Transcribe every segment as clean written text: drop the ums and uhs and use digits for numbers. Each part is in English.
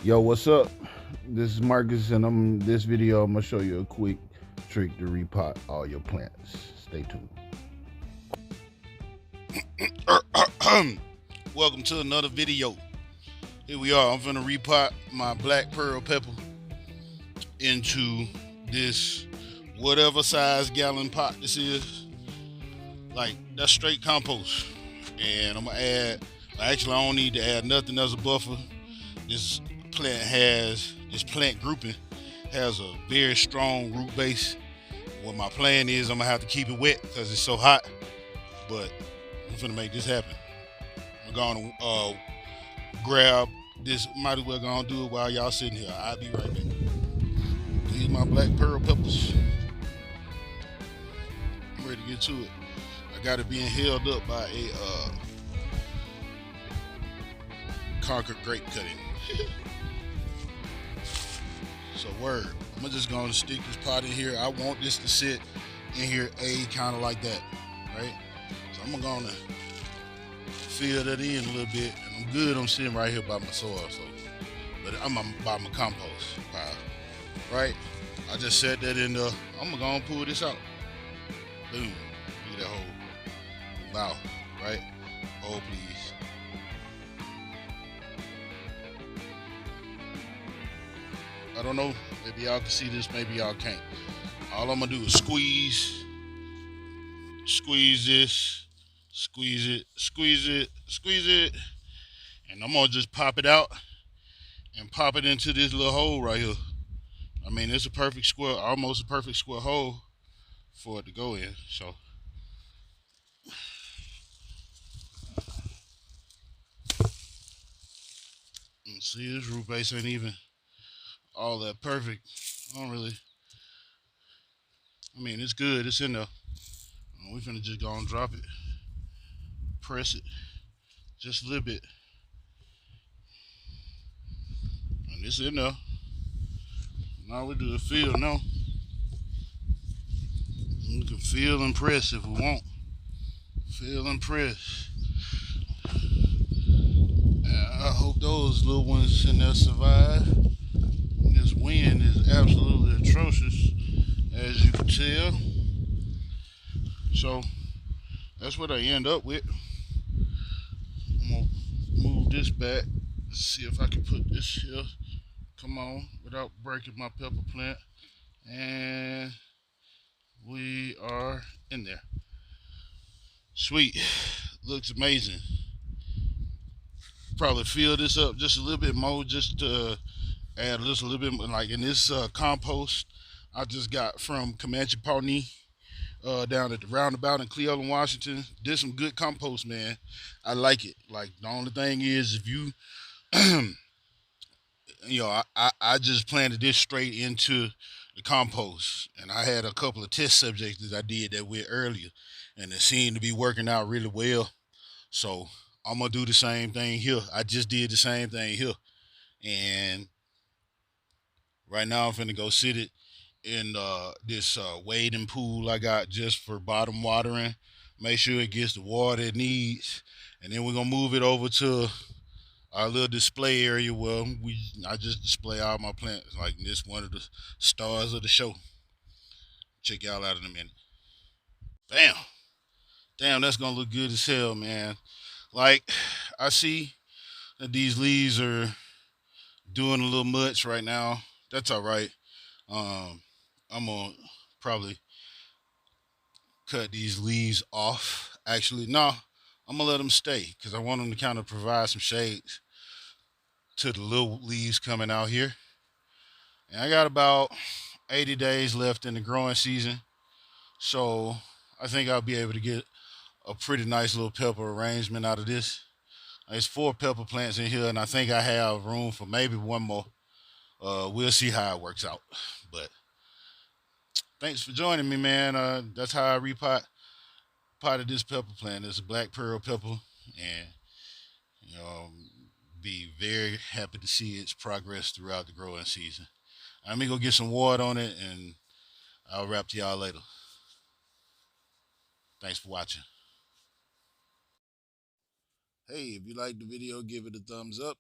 Yo, what's up? This is Marcus, and this video I'm gonna show you a quick trick to repot all your plants. Stay tuned. Welcome to another video. Here we are. I'm gonna repot my black pearl pepper into this whatever size gallon pot this is. Like, that's straight compost. And I'm gonna add, actually I don't need to add nothing as a buffer. This plant grouping has a very strong root base. What my plan is, I'm gonna have to keep it wet because it's so hot. But I'm gonna make this happen. I'm gonna grab this. Might as well gonna do it while y'all sitting here. I'll be right back. These my black pearl peppers. I'm ready to get to it. I got it being held up by a Concord grape cutting. So word. I'm just gonna stick this pot in here. I want this to sit in here kind of like that, right? So I'm gonna fill that in a little bit, and I'm good. I'm sitting right here by my soil, so but I'm by my compost pile, right? I just set that in there. I'm gonna pull this out. Boom. Look at that hole. Wow, right? Oh, please. I don't know. Maybe y'all can see this. Maybe y'all can't. All I'm gonna do is squeeze this, squeeze it, and I'm gonna just pop it out and pop it into this little hole right here. I mean, it's a perfect square, almost a perfect square hole for it to go in. So see, this root base ain't even all that perfect. I don't really. I mean, it's good. It's in there. We finna just go and drop it, press it just a little bit, and it's in there. Now we do the feel now. We can feel and press if we want. Feel and press. I hope those little ones in there survive. This wind is absolutely atrocious, as you can tell. So that's what I end up with. I'm gonna move this back. See if I can put this here. Come on, without breaking my pepper plant. And we are in there. Sweet. Looks amazing. Probably fill this up just a little bit more, just to add just a little bit more. Like in this compost I just got from Comanche Pawnee down at the roundabout in Cleveland, Washington. Did some good compost, man. I like it. Like, the only thing is, if you I just planted this straight into the compost, and I had a couple of test subjects that I did that with earlier, and it seemed to be working out really well. So I'm gonna do the same thing here. I just did the same thing here, and right now I'm finna go sit it in this wading pool I got just for bottom watering. Make sure it gets the water it needs, and then we're gonna move it over to our little display area where I just display all my plants. Like, this one of the stars of the show. Check y'all out in a minute. Damn, damn, that's gonna look good as hell, man. Like, I see that these leaves are doing a little much right now. That's all right. I'm gonna probably cut these leaves off. Actually, no, I'm gonna let them stay because I want them to kind of provide some shades to the little leaves coming out here. And I got about 80 days left in the growing season, so I think I'll be able to get a pretty nice little pepper arrangement out of this. There's 4 pepper plants in here, and I think I have room for maybe one more. We'll see how it works out. But thanks for joining me, man. That's how I potted this pepper plant. It's a black pearl pepper, and you know, be very happy to see its progress throughout the growing season. I'm gonna go get some water on it, and I'll wrap to y'all later. Thanks for watching. Hey, if you liked the video, give it a thumbs up.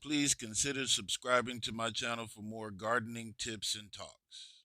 Please consider subscribing to my channel for more gardening tips and talks.